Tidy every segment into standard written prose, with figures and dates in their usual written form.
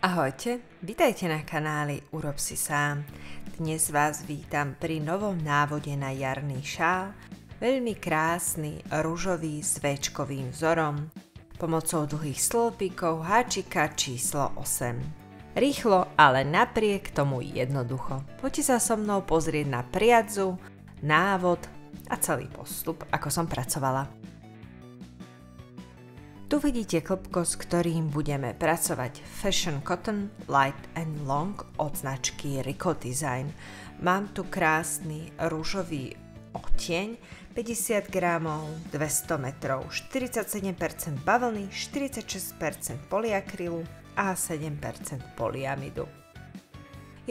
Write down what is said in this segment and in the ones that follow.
Ahojte, vítajte na kanáli Urob si sám. Dnes vás vítam pri novom návode na jarný šál, veľmi krásny, ružový s véčkovým vzorom, pomocou dlhých stĺpikov háčika číslo 8. Rýchlo, ale napriek tomu jednoducho. Poďte sa so mnou pozrieť na priadzu, návod a celý postup, ako som pracovala. Tu vidíte klbko, s ktorým budeme pracovať Fashion Cotton Light and Long od značky Rico Design. Mám tu krásny rúžový odtieň, 50 gramov, 200 metrov, 47% bavlny, 46% polyakrylu a 7% polyamidu.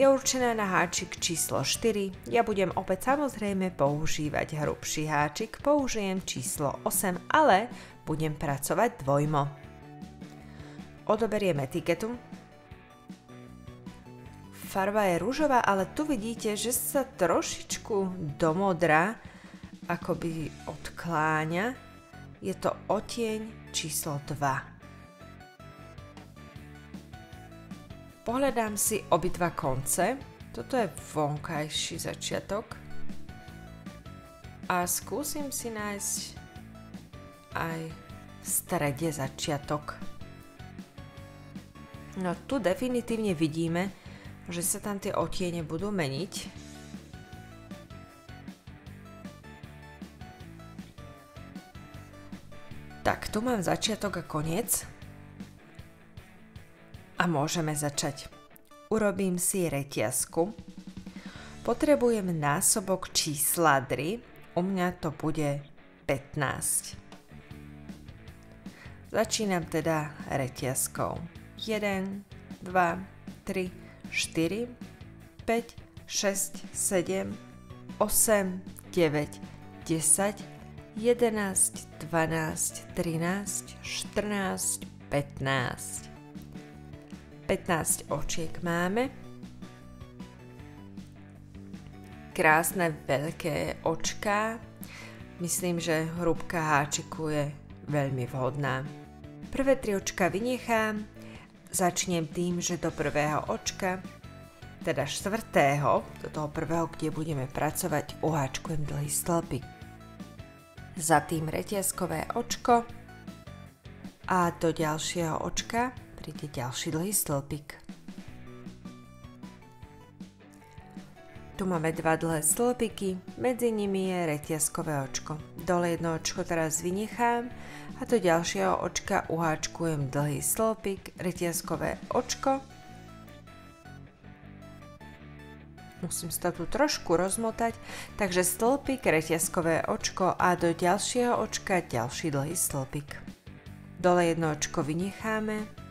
Je určená na háčik číslo 4, ja budem opäť samozrejme používať hrubší háčik, použijem číslo 8, ale budem pracovať dvojmo. Odoberiem etiketu. Farba je ružová, ale tu vidíte, že sa trošičku do modra akoby odkláňa. Je to odtieň číslo 2. Pohľadám si obidva konce. Toto je vonkajší začiatok. A skúsim si nájsť aj v strede začiatok. No tu definitívne vidíme, že sa tam tie odtiene budú meniť. Tak, tu mám začiatok a koniec. A môžeme začať. Urobím si reťazku. Potrebujem násobok čísla 3. U mňa to bude 15. Začínam teda reťazkou. 1, 2, 3, 4, 5, 6, 7, 8, 9, 10, 11, 12, 13, 14, 15. 15 očiek máme. Krásne veľké očká. Myslím, že hrúbka háčiku je veľmi vhodná. Prvé 3 očka vynechám. Začnem tým, že do prvého očka, teda štvrtého, do toho prvého, kde budeme pracovať, uháčkujem dlhý stĺpik. Za tým reťazkové očko a do ďalšieho očka príde ďalší dlhý stĺpik. Tu máme 2 dlhé stĺpiky, medzi nimi je reťazkové očko. Dole jedno očko teraz vynechám a do ďalšieho očka uháčkujem dlhý stĺpik, reťazkové očko. Musím sa tu trošku rozmotať, takže stĺpik, reťazkové očko a do ďalšieho očka ďalší dlhý stĺpik. Dole jedno očko vynecháme.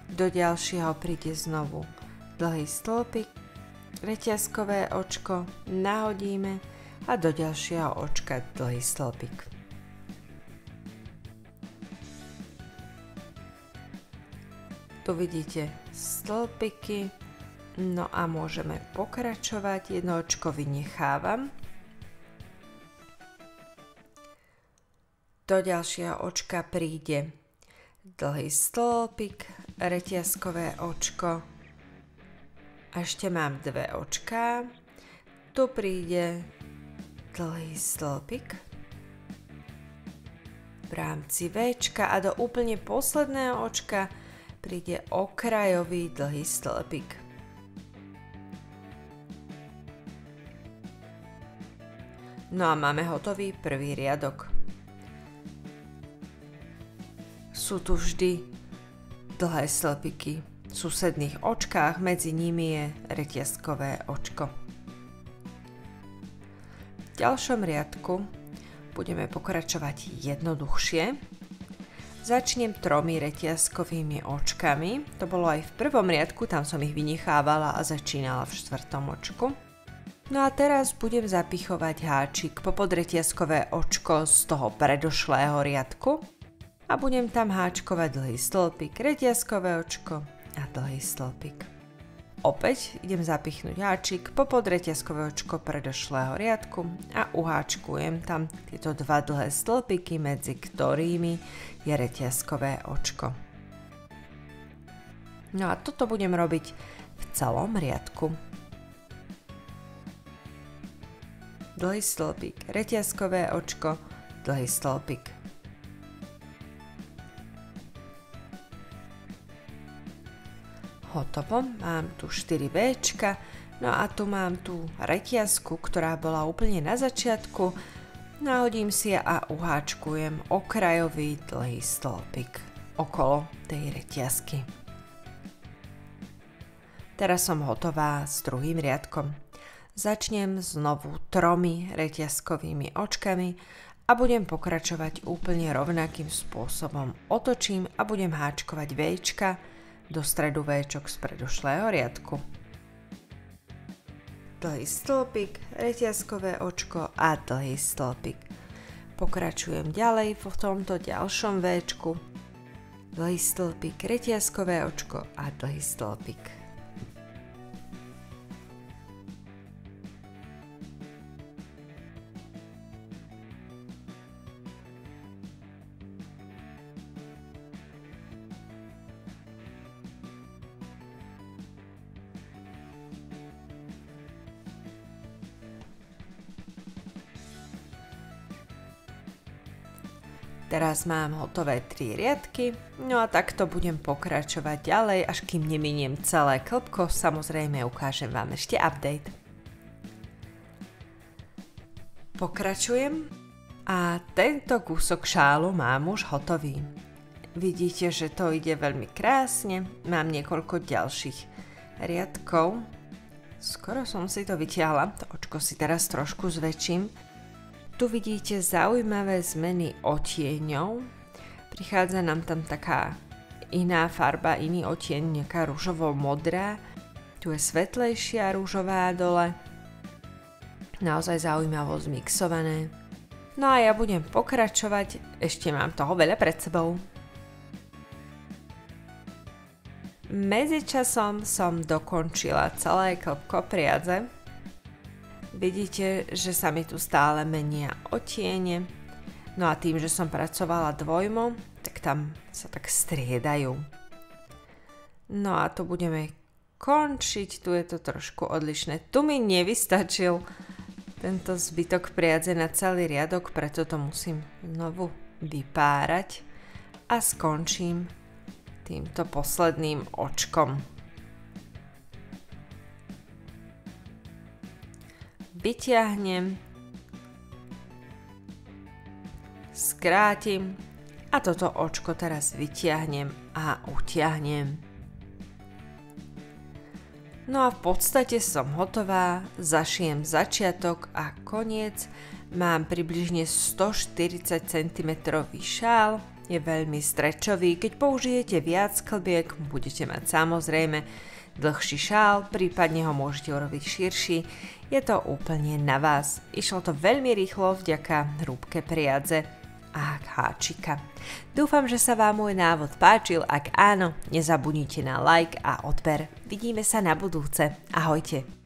Do ďalšieho príde znovu dlhý stĺpik, reťazkové očko nahodíme a do ďalšieho očka dlhý stĺpik. Tu vidíte stĺpiky, no a môžeme pokračovať. Jedno očko vynechávam. Do ďalšieho očka príde dlhý stĺpik, reťazkové očko a ešte mám 2 očká. Tu príde dlhý stĺpik v rámci Včka a do úplne posledného očka príde okrajový dlhý stĺpik. No a máme hotový prvý riadok. Sú tu vždy dlhé stĺpiky v susedných očkách, medzi nimi je reťazkové očko. V ďalšom riadku budeme pokračovať jednoduchšie. Začnem 3 reťazkovými očkami. To bolo aj v prvom riadku, tam som ich vynechávala a začínala v 4. očku. No a teraz budem zapichovať háčik popod reťazkové očko z toho predošlého riadku. A budem tam háčkovať dlhý stĺpik, reťazkové očko a dlhý stĺpik. Opäť idem zapichnúť háčik popod reťazkové očko predošlého riadku a uháčkujem tam tieto 2 dlhé stĺpiky, medzi ktorými je reťazkové očko. No a toto budem robiť v celom riadku. Dlhý stĺpik, reťazkové očko, dlhý stĺpik. Hotovo, mám tu 4 Bčka, no a tu mám tú reťazku, ktorá bola úplne na začiatku. Nahodím si a uháčkujem okrajový dlhý stĺpik okolo tej reťazky. Teraz som hotová s druhým riadkom. Začnem znovu 3 reťazkovými očkami a budem pokračovať úplne rovnakým spôsobom. Otočím a budem háčkovať Včka do stredu Včok z predošlého riadku. Dlhý stĺpik, reťazkové očko a dlhý stĺpik. Pokračujem ďalej v tomto ďalšom Včku. Dlhý stĺpik, reťazkové očko a dlhý stĺpik. Teraz mám hotové 3 riadky, no a takto budem pokračovať ďalej, až kým neminiem celé klbko, samozrejme ukážem vám ešte update. Pokračujem a tento kúsok šálu mám už hotový. Vidíte, že to ide veľmi krásne, mám niekoľko ďalších riadkov. Skoro som si to vytiahla, to očko si teraz trošku zväčším. Tu vidíte zaujímavé zmeny odtieňov. Prichádza nám tam taká iná farba, iný odtieň, nejaká ružovo-modrá. Tu je svetlejšia ružová dole. Naozaj zaujímavo zmixované. No a ja budem pokračovať, ešte mám toho veľa pred sebou. Medzičasom som dokončila celé klbko priadze. Vidíte, že sa mi tu stále menia odtiene. No a tým, že som pracovala dvojmo, tak tam sa tak striedajú. No a tu budeme končiť, tu je to trošku odlišné. Tu mi nevystačil tento zbytok priadze na celý riadok, preto to musím znovu vypárať a skončím týmto posledným očkom. Vyťahnem, skrátim a toto očko teraz vyťahnem a utiahnem. No a v podstate som hotová, zašijem začiatok a koniec. Mám približne 140 cm šál, je veľmi strečový. Keď použijete viac klbiek, budete mať samozrejme dlhší šál, prípadne ho môžete urobiť širší. Je to úplne na vás. Išlo to veľmi rýchlo vďaka hrúbke priadze a háčika. Dúfam, že sa vám môj návod páčil. Ak áno, nezabudnite na like a odber. Vidíme sa na budúce. Ahojte.